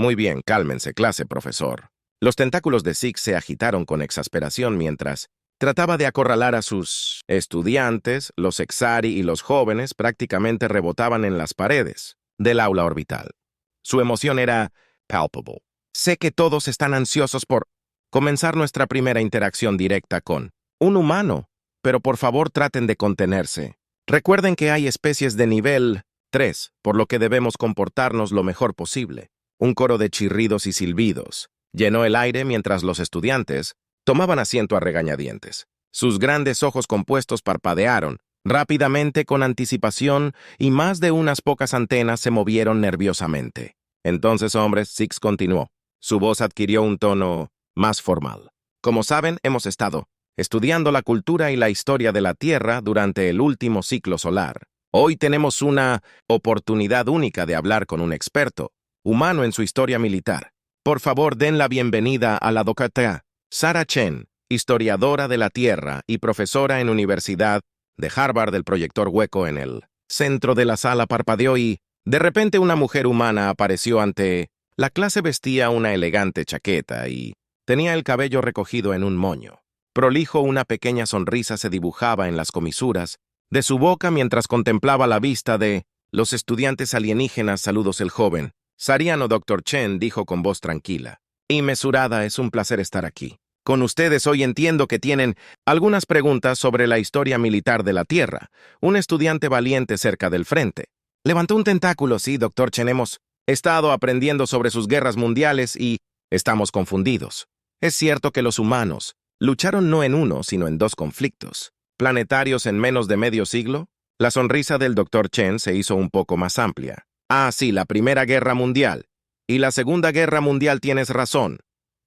Muy bien, cálmense, clase, profesor. Los tentáculos de Six se agitaron con exasperación mientras trataba de acorralar a sus estudiantes. Los Exari y los jóvenes prácticamente rebotaban en las paredes del aula orbital. Su emoción era palpable. Sé que todos están ansiosos por comenzar nuestra primera interacción directa con un humano, pero por favor traten de contenerse. Recuerden que hay especies de nivel 3, por lo que debemos comportarnos lo mejor posible. Un coro de chirridos y silbidos llenó el aire mientras los estudiantes tomaban asiento a regañadientes. Sus grandes ojos compuestos parpadearon rápidamente con anticipación y más de unas pocas antenas se movieron nerviosamente. Entonces, hombres, Six continuó. Su voz adquirió un tono más formal. Como saben, hemos estado estudiando la cultura y la historia de la Tierra durante el último ciclo solar. Hoy tenemos una oportunidad única de hablar con un experto humano en su historia militar. Por favor, den la bienvenida a la doctora Sarah Chen, historiadora de la Tierra y profesora en Universidad de Harvard. El proyector hueco en el centro de la sala parpadeó y, de repente, una mujer humana apareció ante la clase. Vestía una elegante chaqueta y tenía el cabello recogido en un moño. Prolijo, una pequeña sonrisa se dibujaba en las comisuras de su boca mientras contemplaba la vista de los estudiantes alienígenas. Saludos, el joven Sariano Dr. Chen dijo con voz tranquila y mesurada. Es un placer estar aquí con ustedes hoy. Entiendo que tienen algunas preguntas sobre la historia militar de la Tierra. Un estudiante valiente cerca del frente levantó un tentáculo. Sí, Dr. Chen, hemos estado aprendiendo sobre sus guerras mundiales y estamos confundidos. Es cierto que los humanos lucharon no en uno, sino en dos conflictos planetarios en menos de medio siglo. La sonrisa del Dr. Chen se hizo un poco más amplia. Ah, sí, la Primera Guerra Mundial y la Segunda Guerra Mundial, tienes razón.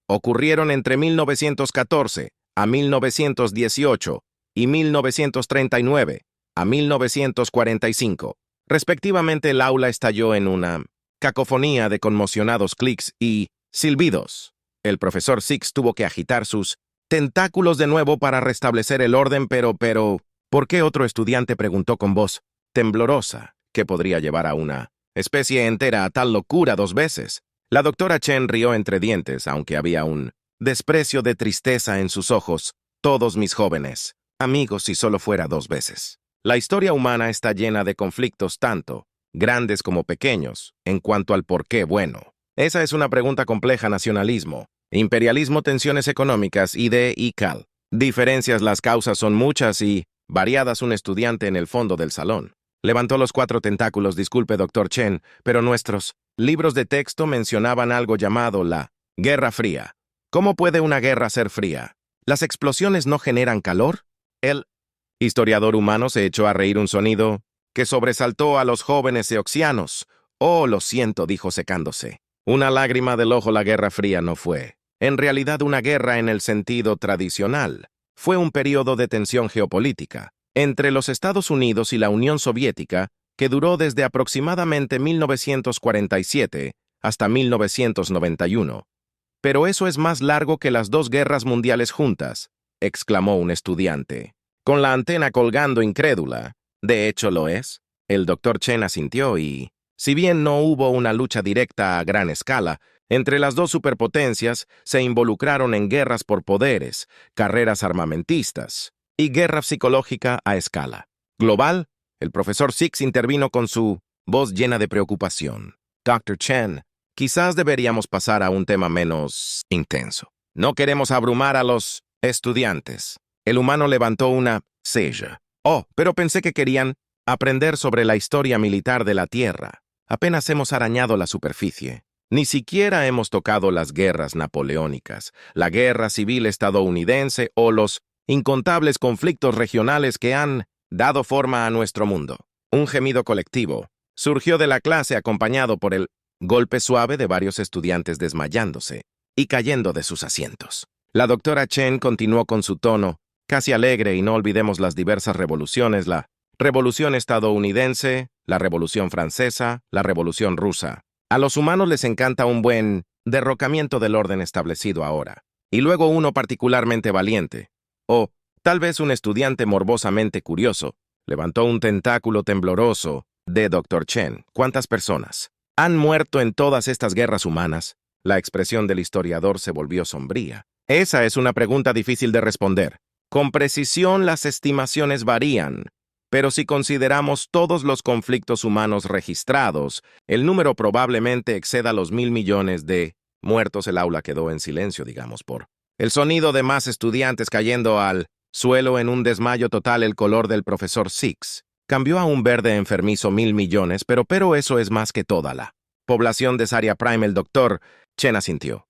Ocurrieron entre 1914 a 1918 y 1939 a 1945. Respectivamente, el aula estalló en una cacofonía de conmocionados clics y silbidos. El profesor Six tuvo que agitar sus tentáculos de nuevo para restablecer el orden. Pero, ¿por qué? Otro estudiante preguntó con voz temblorosa. ¿Qué podría llevar a una especie entera a tal locura dos veces? La doctora Chen rió entre dientes, aunque había un desprecio de tristeza en sus ojos. Todos mis jóvenes amigos, si solo fuera dos veces. La historia humana está llena de conflictos tanto grandes como pequeños. En cuanto al por qué, bueno, esa es una pregunta compleja. Nacionalismo, imperialismo, tensiones económicas y cal. Diferencias. Las causas son muchas y variadas. Un estudiante en el fondo del salón levantó los 4 tentáculos. Disculpe, Dr. Chen, pero nuestros libros de texto mencionaban algo llamado la Guerra Fría. ¿Cómo puede una guerra ser fría? ¿Las explosiones no generan calor? El historiador humano se echó a reír, un sonido que sobresaltó a los jóvenes eoxianos. Oh, lo siento, dijo secándose una lágrima del ojo. La Guerra Fría no fue en realidad una guerra en el sentido tradicional. Fue un periodo de tensión geopolítica entre los Estados Unidos y la Unión Soviética que duró desde aproximadamente 1947 hasta 1991. Pero eso es más largo que las dos guerras mundiales juntas, exclamó un estudiante, con la antena colgando incrédula. De hecho lo es. El Dr. Chen asintió y, si bien no hubo una lucha directa a gran escala entre las dos superpotencias, se involucraron en guerras por poderes, carreras armamentistas y guerra psicológica a escala global. El profesor Six intervino con su voz llena de preocupación. Dr. Chen, quizás deberíamos pasar a un tema menos intenso. No queremos abrumar a los estudiantes. El humano levantó una ceja. Oh, pero pensé que querían aprender sobre la historia militar de la Tierra. Apenas hemos arañado la superficie. Ni siquiera hemos tocado las guerras napoleónicas, la guerra civil estadounidense o los incontables conflictos regionales que han dado forma a nuestro mundo. Un gemido colectivo surgió de la clase, acompañado por el golpe suave de varios estudiantes desmayándose y cayendo de sus asientos. La doctora Chen continuó con su tono casi alegre. Y no olvidemos las diversas revoluciones: la Revolución estadounidense, la Revolución francesa, la Revolución rusa. A los humanos les encanta un buen derrocamiento del orden establecido ahora. Y luego uno particularmente valiente, o tal vez un estudiante morbosamente curioso, levantó un tentáculo tembloroso de Dr. Chen. ¿Cuántas personas ¿Han muerto en todas estas guerras humanas? La expresión del historiador se volvió sombría. Esa es una pregunta difícil de responder. Con precisión las estimaciones varían, pero si consideramos todos los conflictos humanos registrados, el número probablemente exceda los 1.000 millones de muertos. El aula quedó en silencio, digamos, por el sonido de más estudiantes cayendo al suelo en un desmayo total. El color del profesor Six cambió a un verde enfermizo. 1.000 millones, pero eso es más que toda la población de Saria Prime. El doctor Chen asintió.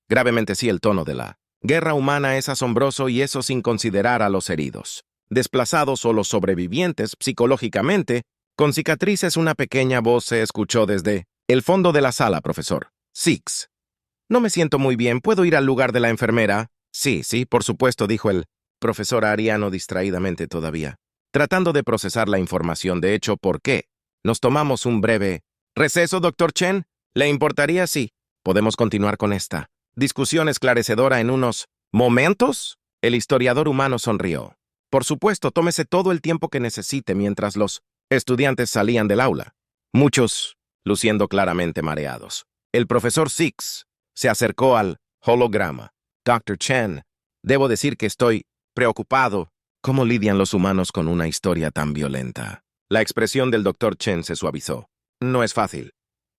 Gravemente sí, el tono de la guerra humana es asombroso, y eso sin considerar a los heridos, desplazados o los sobrevivientes psicológicamente, con cicatrices. Una pequeña voz se escuchó desde el fondo de la sala. Profesor Six, no me siento muy bien. ¿Puedo ir al lugar de la enfermera? Sí, por supuesto, dijo el profesor ariano distraídamente todavía, tratando de procesar la información. De hecho, ¿por qué nos tomamos un breve receso, doctor Chen? ¿Le importaría si podemos continuar con esta discusión esclarecedora en unos momentos? El historiador humano sonrió. Por supuesto, tómese todo el tiempo que necesite. Mientras los estudiantes salían del aula, muchos luciendo claramente mareados, el profesor Six se acercó al holograma. Dr. Chen, debo decir que estoy preocupado. ¿Cómo lidian los humanos con una historia tan violenta? La expresión del Dr. Chen se suavizó. No es fácil,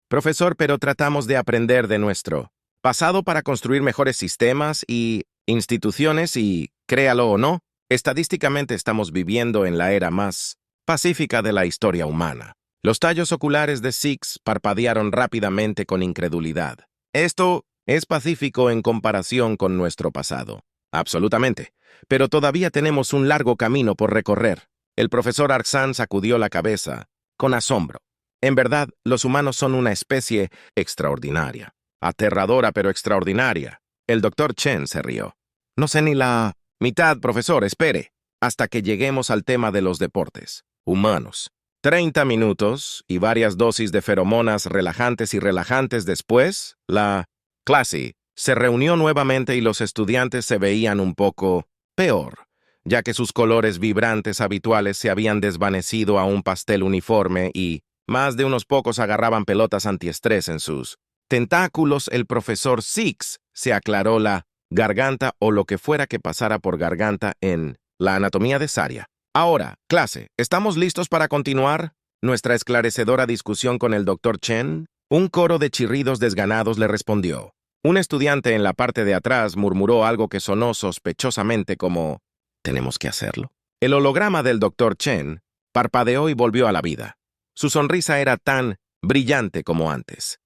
profesor, pero tratamos de aprender de nuestro pasado para construir mejores sistemas y instituciones y, créalo o no, estadísticamente estamos viviendo en la era más pacífica de la historia humana. Los tallos oculares de Six parpadearon rápidamente con incredulidad. Esto es pacífico en comparación con nuestro pasado. Absolutamente. Pero todavía tenemos un largo camino por recorrer. El profesor Arzan sacudió la cabeza con asombro. En verdad, los humanos son una especie extraordinaria. Aterradora, pero extraordinaria. El doctor Chen se rió. No sé ni la mitad, profesor. Espere hasta que lleguemos al tema de los deportes humanos. 30 minutos y varias dosis de feromonas relajantes y relajantes después, la clase se reunió nuevamente y los estudiantes se veían un poco peor, ya que sus colores vibrantes habituales se habían desvanecido a un pastel uniforme y más de unos pocos agarraban pelotas antiestrés en sus tentáculos. El profesor Six se aclaró la garganta, o lo que fuera que pasara por garganta en la anatomía de Saria. Ahora, clase, ¿estamos listos para continuar nuestra esclarecedora discusión con el doctor Chen? Un coro de chirridos desganados le respondió. Un estudiante en la parte de atrás murmuró algo que sonó sospechosamente como «¿Tenemos que hacerlo?». El holograma del doctor Chen parpadeó y volvió a la vida. Su sonrisa era tan brillante como antes.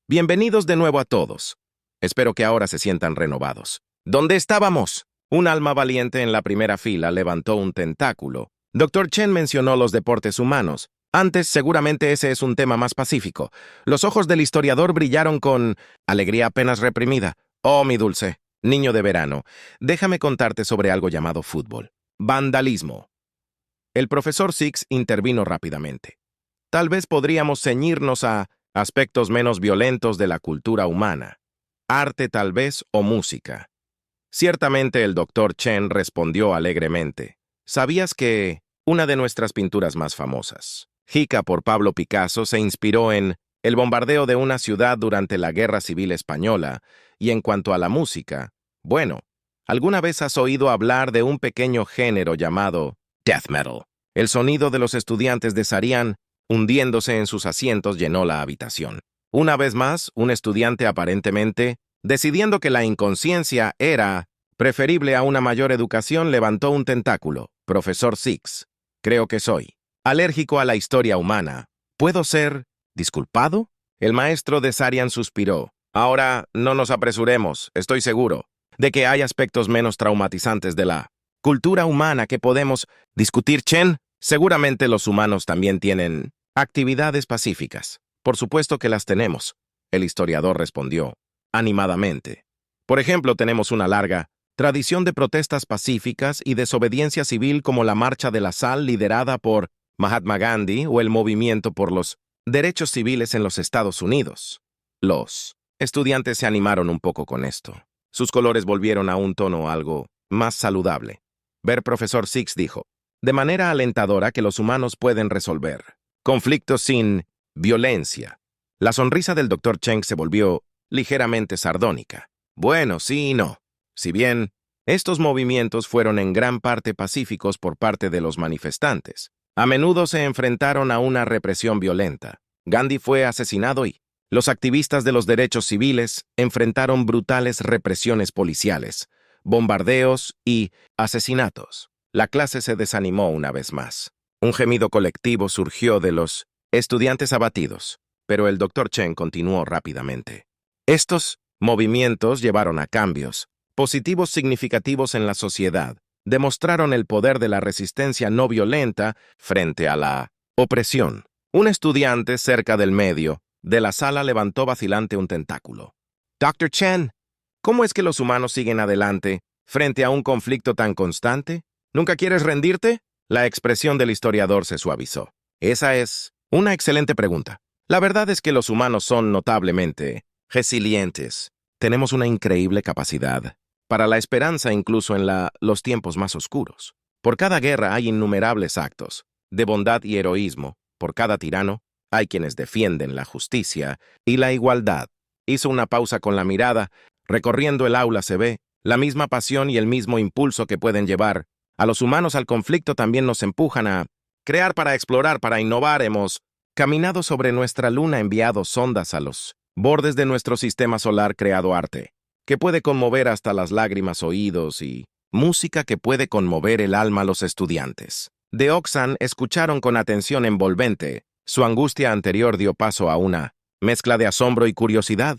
Bienvenidos de nuevo a todos. Espero que ahora se sientan renovados. ¿Dónde estábamos? Un alma valiente en la primera fila levantó un tentáculo. Dr. Chen mencionó los deportes humanos. Antes, seguramente ese es un tema más pacífico. Los ojos del historiador brillaron con alegría apenas reprimida. Oh, mi dulce niño de verano, déjame contarte sobre algo llamado fútbol. Vandalismo. El profesor Six intervino rápidamente. Tal vez podríamos ceñirnos a aspectos menos violentos de la cultura humana. Arte tal vez, o música. Ciertamente el doctor Chen respondió alegremente. ¿Sabías que una de nuestras pinturas más famosas, Jica por Pablo Picasso, se inspiró en el bombardeo de una ciudad durante la Guerra Civil Española? Y en cuanto a la música, bueno, ¿alguna vez has oído hablar de un pequeño género llamado death metal? El sonido de los estudiantes de Sarian hundiéndose en sus asientos llenó la habitación. Una vez más, un estudiante aparentemente, decidiendo que la inconsciencia era preferible a una mayor educación, levantó un tentáculo. Profesor Six, creo que soy alérgico a la historia humana. ¿Puedo ser disculpado? El maestro de Sarian suspiró. Ahora no nos apresuremos. Estoy seguro de que hay aspectos menos traumatizantes de la cultura humana que podemos discutir. Chen, seguramente los humanos también tienen actividades pacíficas. Por supuesto que las tenemos, el historiador respondió animadamente. Por ejemplo, tenemos una larga tradición de protestas pacíficas y desobediencia civil, como la Marcha de la Sal liderada por Mahatma Gandhi o el movimiento por los derechos civiles en los Estados Unidos. Los estudiantes se animaron un poco con esto. Sus colores volvieron a un tono algo más saludable. Ver, profesor Six dijo, de manera alentadora, que los humanos pueden resolver conflictos sin violencia. La sonrisa del Dr. Cheng se volvió ligeramente sardónica. Bueno, sí y no. Si bien estos movimientos fueron en gran parte pacíficos por parte de los manifestantes, a menudo se enfrentaron a una represión violenta. Gandhi fue asesinado y los activistas de los derechos civiles enfrentaron brutales represiones policiales, bombardeos y asesinatos. La clase se desanimó una vez más. Un gemido colectivo surgió de los estudiantes abatidos, pero el Dr. Chen continuó rápidamente. Estos movimientos llevaron a cambios positivos significativos en la sociedad, demostraron el poder de la resistencia no violenta frente a la opresión. Un estudiante cerca del medio de la sala levantó vacilante un tentáculo. Dr. Chen, ¿cómo es que los humanos siguen adelante frente a un conflicto tan constante? ¿Nunca quieres rendirte? La expresión del historiador se suavizó. Esa es una excelente pregunta. La verdad es que los humanos son notablemente resilientes. Tenemos una increíble capacidad para la esperanza incluso en los tiempos más oscuros. Por cada guerra hay innumerables actos de bondad y heroísmo. Por cada tirano hay quienes defienden la justicia y la igualdad. Hizo una pausa con la mirada. Recorriendo el aula se ve la misma pasión y el mismo impulso que pueden llevar a los humanos al conflicto también nos empujan a crear, para explorar, para innovar. Hemos caminado sobre nuestra luna, enviado sondas a los bordes de nuestro sistema solar, creado arte que puede conmover hasta las lágrimas oídos y música que puede conmover el alma a los estudiantes. De Oxan escucharon con atención envolvente. Su angustia anterior dio paso a una mezcla de asombro y curiosidad.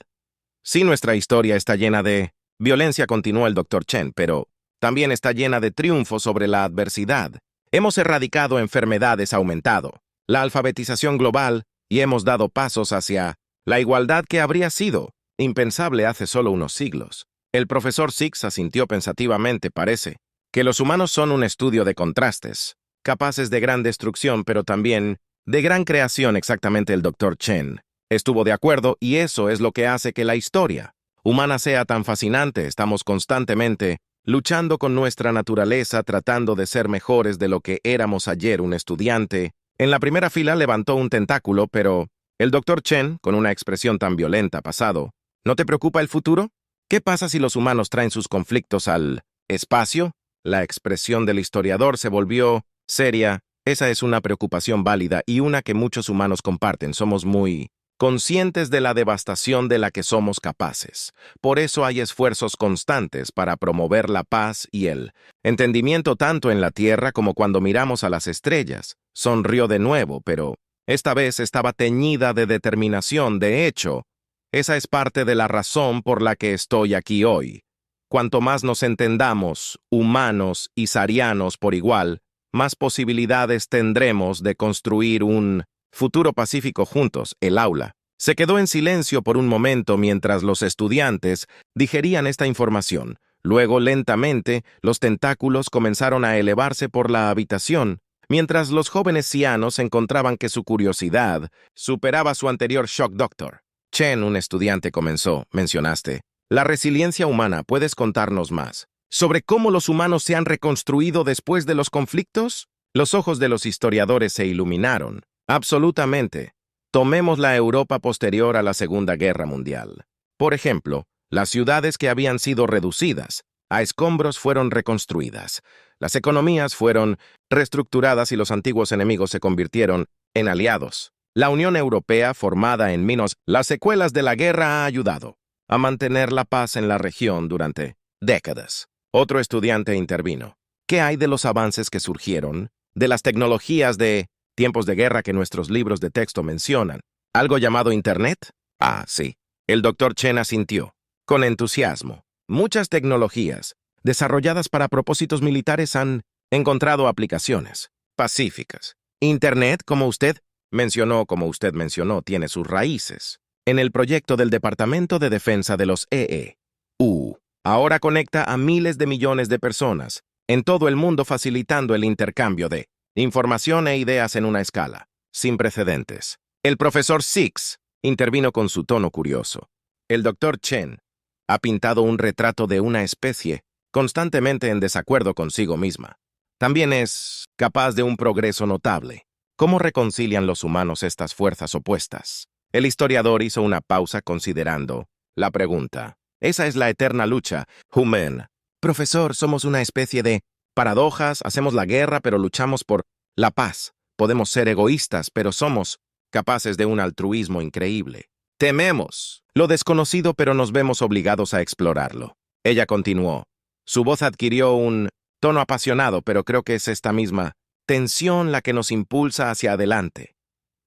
Sí, nuestra historia está llena de violencia, continuó el Dr. Chen, pero también está llena de triunfo sobre la adversidad. Hemos erradicado enfermedades, aumentado la alfabetización global y hemos dado pasos hacia la igualdad que habría sido impensable hace solo unos siglos. El profesor Six asintió pensativamente. Parece que los humanos son un estudio de contrastes, capaces de gran destrucción, pero también de gran creación. Exactamente, el Dr. Chen estuvo de acuerdo, y eso es lo que hace que la historia humana sea tan fascinante. Estamos constantemente luchando con nuestra naturaleza, tratando de ser mejores de lo que éramos ayer. Un estudiante en la primera fila levantó un tentáculo, pero el Dr. Chen, con una expresión tan violenta, pasado, ¿no te preocupa el futuro? ¿Qué pasa si los humanos traen sus conflictos al espacio? La expresión del historiador se volvió seria. Esa es una preocupación válida y una que muchos humanos comparten. Somos muy conscientes de la devastación de la que somos capaces. Por eso hay esfuerzos constantes para promover la paz y el entendimiento tanto en la Tierra como cuando miramos a las estrellas. Sonrió de nuevo, pero esta vez estaba teñida de determinación. De hecho, esa es parte de la razón por la que estoy aquí hoy. Cuanto más nos entendamos, humanos y sarianos por igual, más posibilidades tendremos de construir un futuro pacífico juntos. El aula se quedó en silencio por un momento mientras los estudiantes digerían esta información. Luego, lentamente, los tentáculos comenzaron a elevarse por la habitación, mientras los jóvenes cianos encontraban que su curiosidad superaba su anterior shock. Doctor Chen, un estudiante comenzó. Mencionaste la resiliencia humana. ¿Puedes contarnos más sobre cómo los humanos se han reconstruido después de los conflictos? Los ojos de los historiadores se iluminaron. Absolutamente. Tomemos la Europa posterior a la Segunda Guerra Mundial. Por ejemplo, las ciudades que habían sido reducidas a escombros fueron reconstruidas. Las economías fueron reestructuradas y los antiguos enemigos se convirtieron en aliados. La Unión Europea, formada en las secuelas de la guerra, ha ayudado a mantener la paz en la región durante décadas. Otro estudiante intervino. ¿Qué hay de los avances que surgieron de las tecnologías de tiempos de guerra que nuestros libros de texto mencionan? ¿Algo llamado Internet? Ah, sí. El Dr. Chen asintió con entusiasmo. Muchas tecnologías desarrolladas para propósitos militares han encontrado aplicaciones pacíficas. Internet, como usted mencionó, tiene sus raíces en el proyecto del Departamento de Defensa de los EU. Ahora conecta a miles de millones de personas en todo el mundo, facilitando el intercambio de información e ideas en una escala sin precedentes. El profesor Six intervino con su tono curioso. El Dr. Chen ha pintado un retrato de una especie constantemente en desacuerdo consigo misma. También es capaz de un progreso notable. ¿Cómo reconcilian los humanos estas fuerzas opuestas? El historiador hizo una pausa considerando la pregunta. Esa es la eterna lucha. Human. Profesor, somos una especie de paradojas, hacemos la guerra, pero luchamos por la paz. Podemos ser egoístas, pero somos capaces de un altruismo increíble. Tememos lo desconocido, pero nos vemos obligados a explorarlo. Ella continuó. Su voz adquirió un tono apasionado, pero creo que es esta misma tensión la que nos impulsa hacia adelante.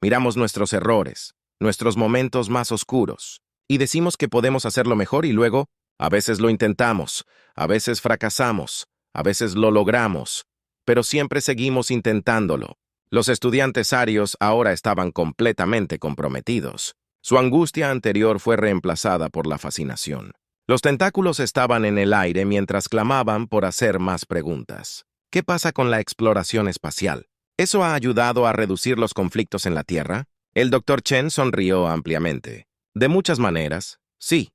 Miramos nuestros errores, nuestros momentos más oscuros, y decimos que podemos hacerlo mejor y luego, a veces lo intentamos, a veces fracasamos, a veces lo logramos, pero siempre seguimos intentándolo. Los estudiantes arios ahora estaban completamente comprometidos. Su angustia anterior fue reemplazada por la fascinación. Los tentáculos estaban en el aire mientras clamaban por hacer más preguntas. ¿Qué pasa con la exploración espacial? ¿Eso ha ayudado a reducir los conflictos en la Tierra? El Dr. Chen sonrió ampliamente. De muchas maneras, sí.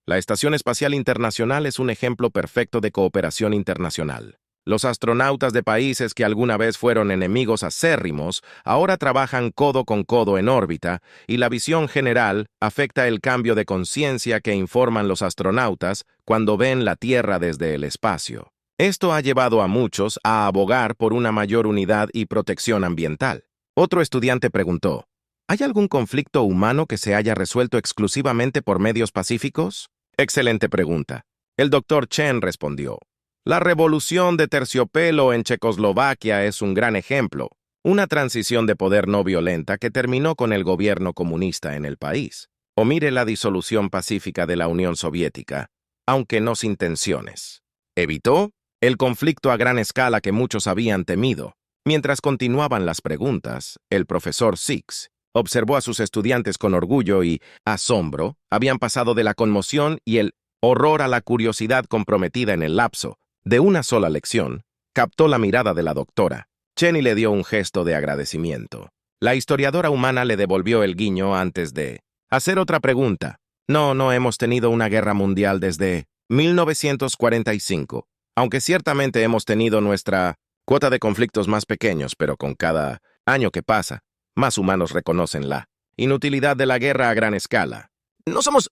La Estación Espacial Internacional es un ejemplo perfecto de cooperación internacional. Los astronautas de países que alguna vez fueron enemigos acérrimos ahora trabajan codo con codo en órbita, y la visión general afecta el cambio de conciencia que informan los astronautas cuando ven la Tierra desde el espacio. Esto ha llevado a muchos a abogar por una mayor unidad y protección ambiental. Otro estudiante preguntó, ¿hay algún conflicto humano que se haya resuelto exclusivamente por medios pacíficos? Excelente pregunta. El Dr. Chen respondió. La revolución de terciopelo en Checoslovaquia es un gran ejemplo, una transición de poder no violenta que terminó con el gobierno comunista en el país. O mire la disolución pacífica de la Unión Soviética, aunque no sin tensiones. Evitó el conflicto a gran escala que muchos habían temido. Mientras continuaban las preguntas, el profesor Six observó a sus estudiantes con orgullo y asombro. Habían pasado de la conmoción y el horror a la curiosidad comprometida en el lapso de una sola lección. Captó la mirada de la doctora. Cheney le dio un gesto de agradecimiento. La historiadora humana le devolvió el guiño antes de hacer otra pregunta. No hemos tenido una guerra mundial desde 1945, aunque ciertamente hemos tenido nuestra cuota de conflictos más pequeños, pero con cada año que pasa, más humanos reconocen la inutilidad de la guerra a gran escala. No somos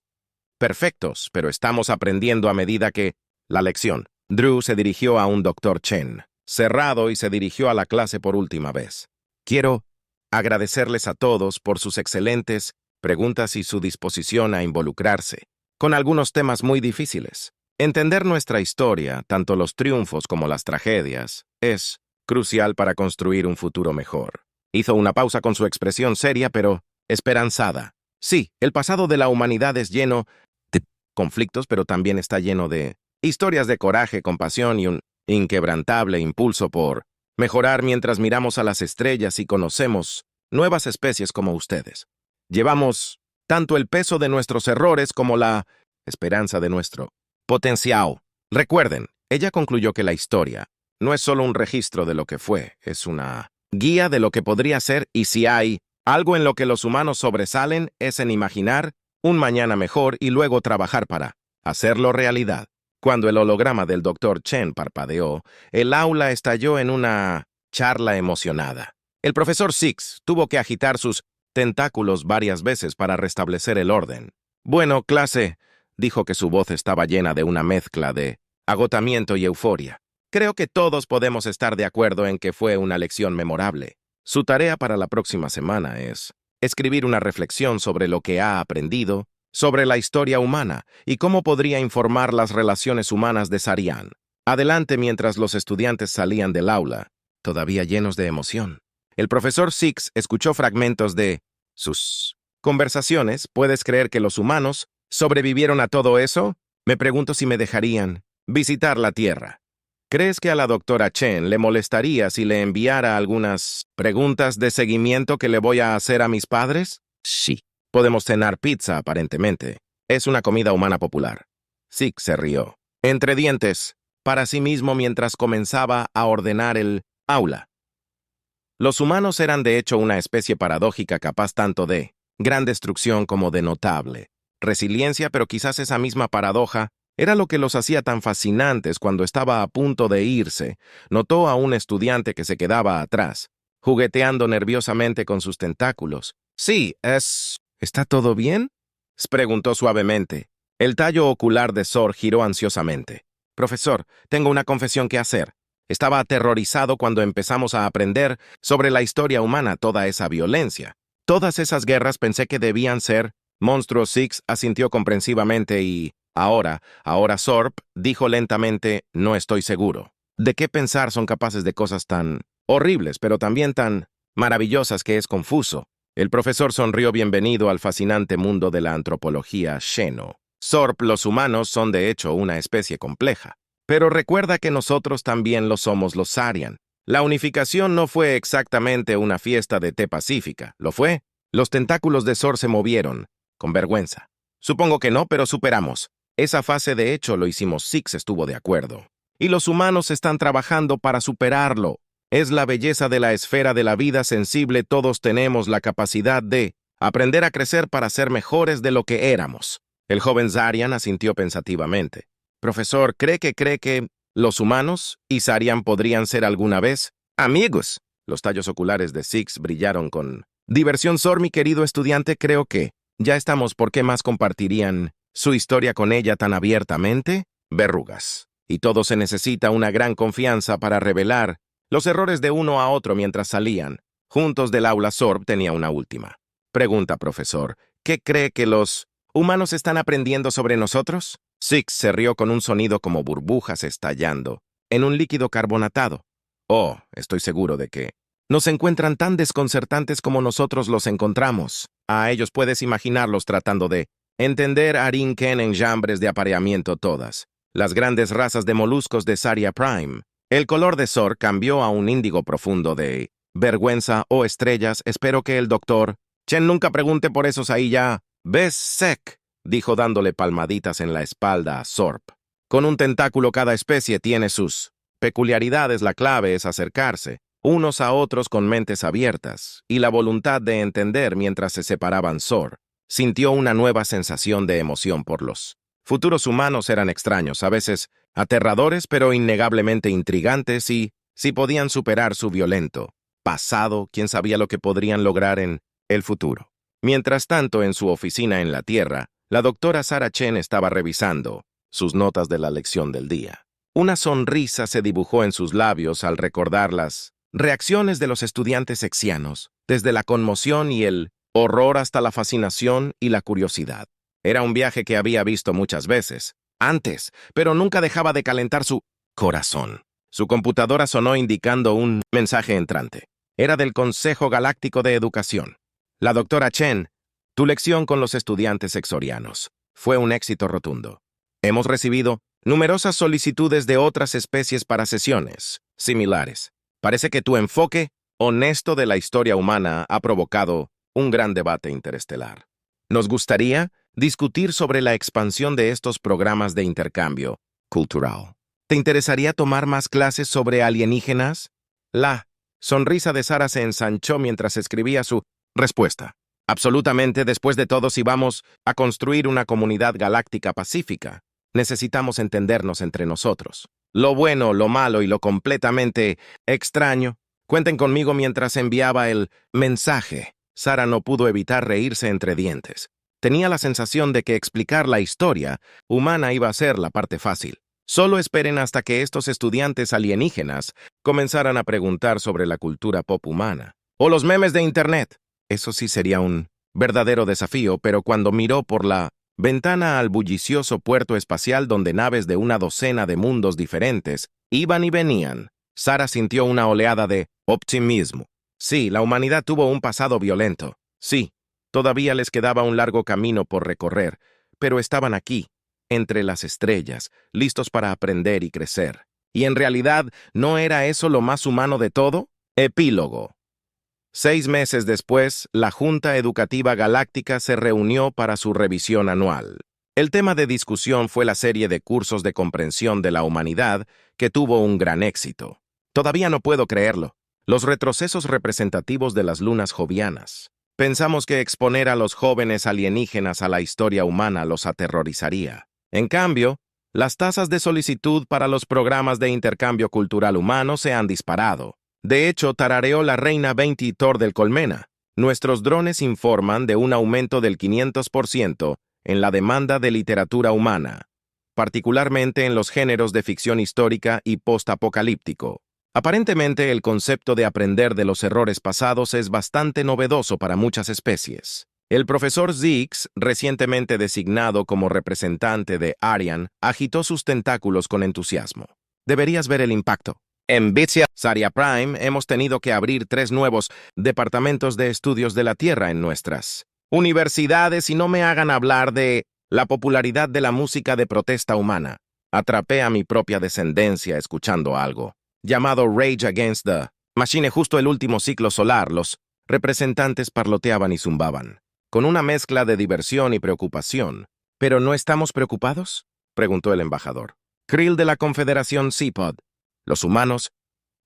perfectos, pero estamos aprendiendo a medida que la lección. Drew se dirigió a un Dr. Chen, cerrado, y se dirigió a la clase por última vez. Quiero agradecerles a todos por sus excelentes preguntas y su disposición a involucrarse con algunos temas muy difíciles. Entender nuestra historia, tanto los triunfos como las tragedias, es crucial para construir un futuro mejor. Hizo una pausa con su expresión seria pero esperanzada. Sí, el pasado de la humanidad es lleno de conflictos, pero también está lleno de historias de coraje, compasión y un inquebrantable impulso por mejorar mientras miramos a las estrellas y conocemos nuevas especies como ustedes. Llevamos tanto el peso de nuestros errores como la esperanza de nuestro potencial. Recuerden, ella concluyó que la historia no es solo un registro de lo que fue, es una guía de lo que podría ser, y si hay algo en lo que los humanos sobresalen es en imaginar un mañana mejor y luego trabajar para hacerlo realidad. Cuando el holograma del Dr. Chen parpadeó, el aula estalló en una charla emocionada. El profesor Six tuvo que agitar sus tentáculos varias veces para restablecer el orden. Bueno, clase, dijo que su voz estaba llena de una mezcla de agotamiento y euforia. Creo que todos podemos estar de acuerdo en que fue una lección memorable. Su tarea para la próxima semana es escribir una reflexión sobre lo que ha aprendido, sobre la historia humana y cómo podría informar las relaciones humanas de Sarian. Adelante. Mientras los estudiantes salían del aula, todavía llenos de emoción. El profesor Six escuchó fragmentos de sus conversaciones. ¿Puedes creer que los humanos sobrevivieron a todo eso? Me pregunto si me dejarían visitar la Tierra. ¿Crees que a la doctora Chen le molestaría si le enviara algunas preguntas de seguimiento que le voy a hacer a mis padres? Sí. Podemos cenar pizza, aparentemente. Es una comida humana popular. Six se rió, entre dientes, para sí mismo mientras comenzaba a ordenar el aula. Los humanos eran de hecho una especie paradójica capaz tanto de gran destrucción como de notable resiliencia, pero quizás esa misma paradoja era lo que los hacía tan fascinantes. Cuando estaba a punto de irse, notó a un estudiante que se quedaba atrás, jugueteando nerviosamente con sus tentáculos. Sí, es ¿Está todo bien? Preguntó suavemente. El tallo ocular de Sor giró ansiosamente. Profesor, tengo una confesión que hacer. Estaba aterrorizado cuando empezamos a aprender sobre la historia humana, toda esa violencia. Todas esas guerras pensé que debían ser. Monstruo Six asintió comprensivamente y... Ahora Sorp dijo lentamente, no estoy seguro. ¿De qué pensar son capaces de cosas tan horribles, pero también tan maravillosas que es confuso? El profesor sonrió bienvenido al fascinante mundo de la antropología Xeno. Sorp, los humanos son de hecho una especie compleja. Pero recuerda que nosotros también lo somos los Sarian. La unificación no fue exactamente una fiesta de té pacífica, ¿lo fue? Los tentáculos de Sor se movieron, con vergüenza. Supongo que no, pero superamos. Esa fase de hecho lo hicimos, Six estuvo de acuerdo. Y los humanos están trabajando para superarlo. Es la belleza de la esfera de la vida sensible, todos tenemos la capacidad de aprender a crecer para ser mejores de lo que éramos. El joven Zarian asintió pensativamente. Profesor, ¿cree que los humanos y Sarian podrían ser alguna vez amigos? Los tallos oculares de Six brillaron con diversión. Sor, mi querido estudiante, creo que ya estamos. ¿Por qué más compartirían su historia con ella tan abiertamente? Verrugas. Y todo se necesita una gran confianza para revelar los errores de uno a otro mientras salían. Juntos del aula, Sorb tenía una última pregunta, profesor. ¿Qué cree que los humanos están aprendiendo sobre nosotros? Six se rió con un sonido como burbujas estallando en un líquido carbonatado. Oh, estoy seguro de que nos encuentran tan desconcertantes como nosotros los encontramos. A ellos puedes imaginarlos tratando de entender Arinken enjambres de apareamiento todas. Las grandes razas de moluscos de Saria Prime. El color de Sor cambió a un índigo profundo de vergüenza o estrellas. Espero que el doctor Chen nunca pregunte por esos ahí ya. ¿Ves, Sec? Dijo dándole palmaditas en la espalda a Sorp. Con un tentáculo cada especie tiene sus peculiaridades. La clave es acercarse, unos a otros con mentes abiertas, y la voluntad de entender. Mientras se separaban, Sor sintió una nueva sensación de emoción por los futuros humanos. Eran extraños, a veces aterradores, pero innegablemente intrigantes, y si podían superar su violento pasado, quién sabía lo que podrían lograr en el futuro. Mientras tanto, en su oficina en la Tierra, la doctora Sarah Chen estaba revisando sus notas de la lección del día. Una sonrisa se dibujó en sus labios al recordar las reacciones de los estudiantes sexianos, desde la conmoción y el horror hasta la fascinación y la curiosidad. Era un viaje que había visto muchas veces antes, pero nunca dejaba de calentar su corazón. Su computadora sonó indicando un mensaje entrante. Era del Consejo Galáctico de Educación. La doctora Chen, tu lección con los estudiantes exorianos fue un éxito rotundo. Hemos recibido numerosas solicitudes de otras especies para sesiones similares. Parece que tu enfoque honesto de la historia humana ha provocado un gran debate interestelar. Nos gustaría discutir sobre la expansión de estos programas de intercambio cultural. ¿Te interesaría tomar más clases sobre alienígenas? La sonrisa de Sara se ensanchó mientras escribía su respuesta. Absolutamente, después de todo, si vamos a construir una comunidad galáctica pacífica, necesitamos entendernos entre nosotros. Lo bueno, lo malo y lo completamente extraño. Cuenten conmigo mientras enviaba el mensaje. Sara no pudo evitar reírse entre dientes. Tenía la sensación de que explicar la historia humana iba a ser la parte fácil. Solo esperen hasta que estos estudiantes alienígenas comenzaran a preguntar sobre la cultura pop humana. O los memes de Internet. Eso sí sería un verdadero desafío, pero cuando miró por la ventana al bullicioso puerto espacial donde naves de una docena de mundos diferentes iban y venían, Sara sintió una oleada de optimismo. Sí, la humanidad tuvo un pasado violento. Sí, todavía les quedaba un largo camino por recorrer, pero estaban aquí, entre las estrellas, listos para aprender y crecer. ¿Y en realidad no era eso lo más humano de todo? Epílogo. 6 meses después, la Junta Educativa Galáctica se reunió para su revisión anual. El tema de discusión fue la serie de cursos de comprensión de la humanidad que tuvo un gran éxito. Todavía no puedo creerlo. Los retrocesos representativos de las lunas jovianas. Pensamos que exponer a los jóvenes alienígenas a la historia humana los aterrorizaría. En cambio, las tasas de solicitud para los programas de intercambio cultural humano se han disparado. De hecho, tarareó la reina Veintitor del Colmena. Nuestros drones informan de un aumento del 500% en la demanda de literatura humana, particularmente en los géneros de ficción histórica y postapocalíptico. Aparentemente, el concepto de aprender de los errores pasados es bastante novedoso para muchas especies. El profesor Zix, recientemente designado como representante de Arian, agitó sus tentáculos con entusiasmo. Deberías ver el impacto. En Bitsya Saria Prime hemos tenido que abrir 3 nuevos departamentos de estudios de la Tierra en nuestras universidades y no me hagan hablar de la popularidad de la música de protesta humana. Atrapé a mi propia descendencia escuchando algo llamado Rage Against the Machine. Justo el último ciclo solar, los representantes parloteaban y zumbaban, con una mezcla de diversión y preocupación. ¿Pero no estamos preocupados?, preguntó el embajador. Krill de la Confederación Seapod. Los humanos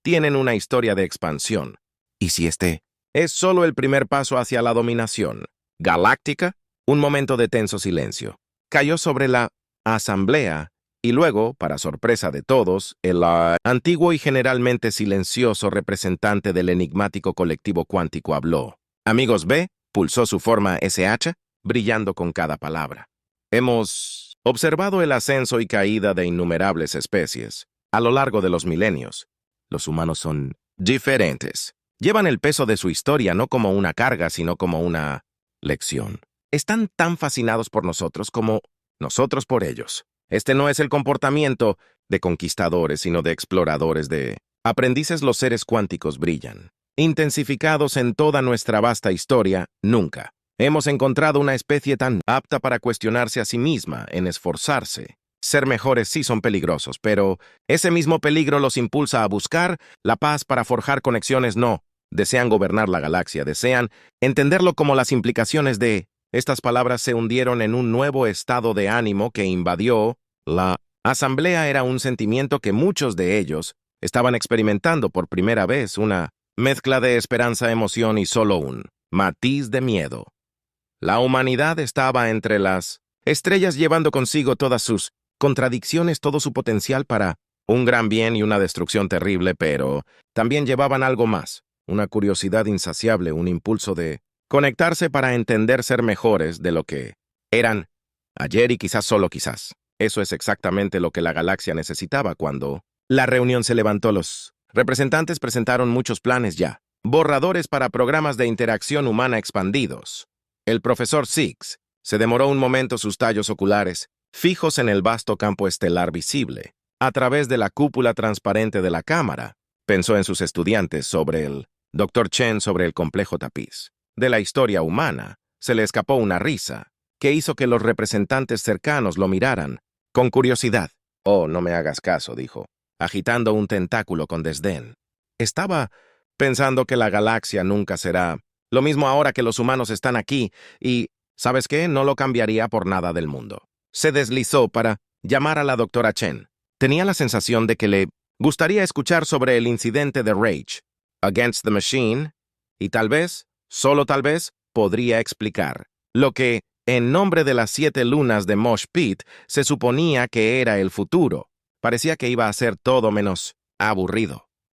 tienen una historia de expansión. ¿Y si este es solo el primer paso hacia la dominación galáctica? Un momento de tenso silencio cayó sobre la asamblea y luego, para sorpresa de todos, el antiguo y generalmente silencioso representante del enigmático colectivo cuántico habló. Amigos B, pulsó su forma SH, brillando con cada palabra. Hemos observado el ascenso y caída de innumerables especies a lo largo de los milenios. Los humanos son diferentes. Llevan el peso de su historia no como una carga, sino como una lección. Están tan fascinados por nosotros como nosotros por ellos. Este no es el comportamiento de conquistadores, sino de exploradores, de aprendices. Los seres cuánticos brillan. Intensificados en toda nuestra vasta historia, nunca hemos encontrado una especie tan apta para cuestionarse a sí misma, en esforzarse. Ser mejores sí son peligrosos, pero ese mismo peligro los impulsa a buscar la paz para forjar conexiones. No desean gobernar la galaxia, desean entenderlo como las implicaciones de... Estas palabras se hundieron en un nuevo estado de ánimo que invadió la asamblea. Era un sentimiento que muchos de ellos estaban experimentando por primera vez, una mezcla de esperanza, emoción y solo un matiz de miedo. La humanidad estaba entre las estrellas, llevando consigo todas sus contradicciones, todo su potencial para un gran bien y una destrucción terrible, pero también llevaban algo más, una curiosidad insaciable, un impulso de conectarse para entender, ser mejores de lo que eran ayer y quizás solo quizás. Eso es exactamente lo que la galaxia necesitaba. Cuando la reunión se levantó, los representantes presentaron muchos planes ya, borradores para programas de interacción humana expandidos. El profesor Zix se demoró un momento, sus tallos oculares fijos en el vasto campo estelar visible a través de la cúpula transparente de la cámara. Pensó en sus estudiantes, sobre el Dr. Chen, sobre el complejo tapiz de la historia humana. Se le escapó una risa que hizo que los representantes cercanos lo miraran con curiosidad. «Oh, no me hagas caso», dijo, agitando un tentáculo con desdén. Estaba pensando que la galaxia nunca será lo mismo ahora que los humanos están aquí y, ¿sabes qué? No lo cambiaría por nada del mundo. Se deslizó para llamar a la doctora Chen. Tenía la sensación de que le gustaría escuchar sobre el incidente de Rage Against the Machine y tal vez, solo tal vez, podría explicar lo que, en nombre de las 7 lunas de Mosh Pit, se suponía que era el futuro. Parecía que iba a ser todo menos aburrido.